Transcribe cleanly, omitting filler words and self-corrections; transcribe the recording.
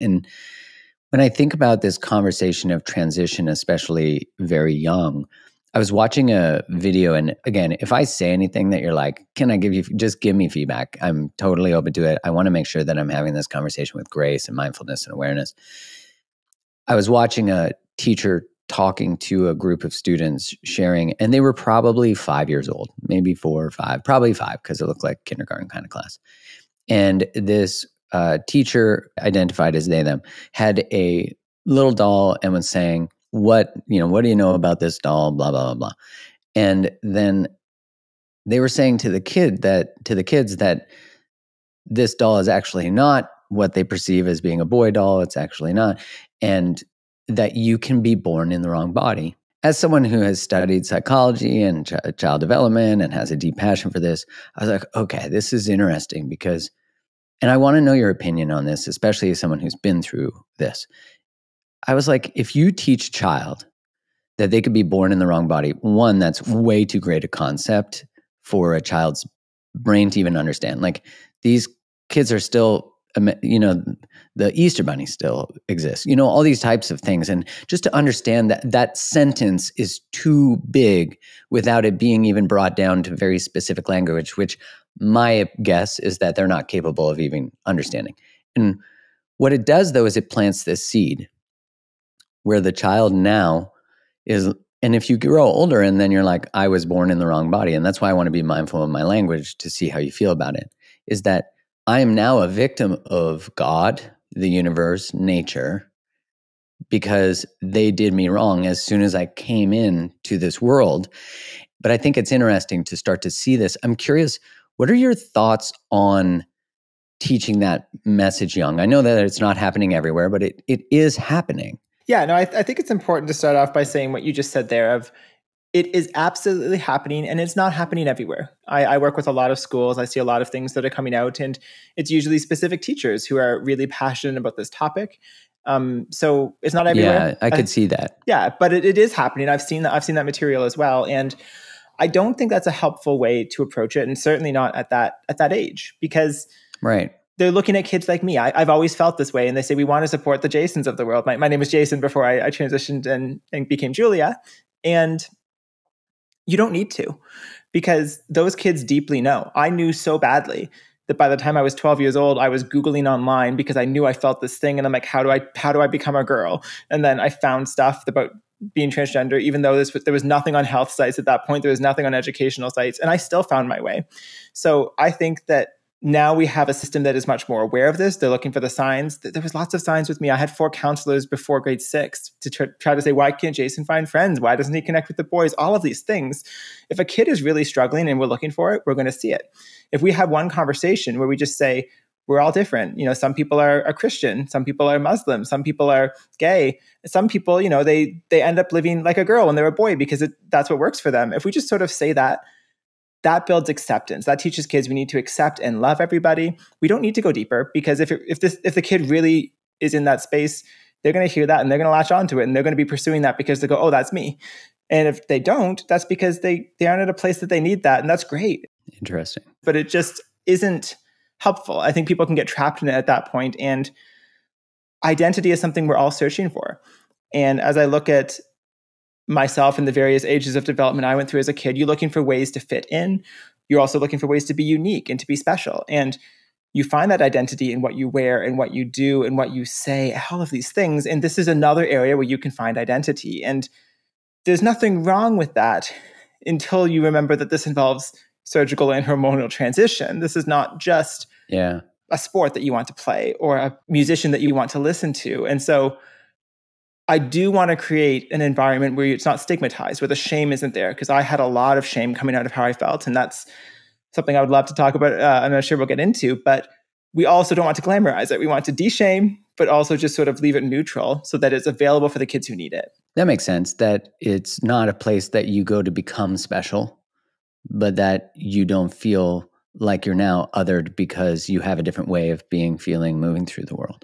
And when I think about this conversation of transition, especially very young, I was watching a video, and again, if I say anything that you're like, can I just give me feedback? I'm totally open to it. I want to make sure that I'm having this conversation with grace and mindfulness and awareness. I was watching a teacher talking to a group of students sharing, and they were probably 5 years old, maybe 4 or 5, probably 5, because it looked like kindergarten kind of class. And this teacher, identified as they, them, had a little doll and was saying, what do you know about this doll? Blah, blah, blah, blah. And then they were saying to the kids that this doll is actually not what they perceive as being a boy doll. It's actually not. And that you can be born in the wrong body. As someone who has studied psychology and child development and has a deep passion for this, I was like, okay, this is interesting because, and I want to know your opinion on this, especially as someone who's been through this. I was like, if you teach a child that they could be born in the wrong body, one, that's way too great a concept for a child's brain to even understand. Like, these kids are still, the Easter Bunny still exists, all these types of things. And just to understand that that sentence is too big without it being even brought down to very specific language, which my guess is that they're not capable of even understanding. And what it does, though, is it plants this seed where the child now is, and if you grow older and then you're like, I was born in the wrong body, and that's why I want to be mindful of my language to see how you feel about it, is that I am now a victim of God, the universe, nature, because they did me wrong as soon as I came into this world. But I think it's interesting to start to see this. I'm curious, what are your thoughts on teaching that message young? I know that it's not happening everywhere, but it is happening. Yeah, no, I think it's important to start off by saying what you just said there of, it is absolutely happening, and it's not happening everywhere. I work with a lot of schools. I see a lot of things that are coming out, and it's usually specific teachers who are really passionate about this topic. So it's not everywhere. Yeah, I could see that. Yeah, but it is happening. I've seen that material as well, and I don't think that's a helpful way to approach it, and certainly not at that age, because right. They're looking at kids like me. I've always felt this way, and they say we want to support the Jasons of the world. My name was Jason before I transitioned and became Julia, and you don't need to, because those kids deeply know. I knew so badly that by the time I was 12 years old, I was Googling online because I knew I felt this thing, and I'm like, how do I become a girl? And then I found stuff about being transgender, even though there was nothing on health sites at that point. There was nothing on educational sites, and I still found my way. So I think that now we have a system that is much more aware of this. They're looking for the signs. There was lots of signs with me. I had 4 counselors before grade 6 to try to say, why can't Jason find friends? Why doesn't he connect with the boys? All of these things. If a kid is really struggling and we're looking for it, we're going to see it. If we have one conversation where we just say, we're all different. Some people are Christian. Some people are Muslim. Some people are gay. Some people, they end up living like a girl when they're a boy because that's what works for them. If we just sort of say that builds acceptance. That teaches kids we need to accept and love everybody. We don't need to go deeper, because if the kid really is in that space, they're going to hear that and they're going to latch onto it, and they're going to be pursuing that because they go, oh, that's me. And if they don't, that's because they aren't at a place that they need that, and that's great. Interesting. But it just isn't helpful. I think people can get trapped in it at that point, and identity is something we're all searching for. And as I look at myself and the various ages of development I went through as a kid, you're looking for ways to fit in. You're also looking for ways to be unique and to be special. And you find that identity in what you wear and what you do and what you say, all of these things. And this is another area where you can find identity. And there's nothing wrong with that until you remember that this involves surgical and hormonal transition. This is not just a sport that you want to play or a musician that you want to listen to. And so I do want to create an environment where it's not stigmatized, where the shame isn't there, because I had a lot of shame coming out of how I felt. And that's something I would love to talk about. I'm not sure we'll get into, but we also don't want to glamorize it. We want to de-shame, but also just sort of leave it neutral so that it's available for the kids who need it. That makes sense, that it's not a place that you go to become special, but that you don't feel like you're now othered because you have a different way of being, feeling, moving through the world.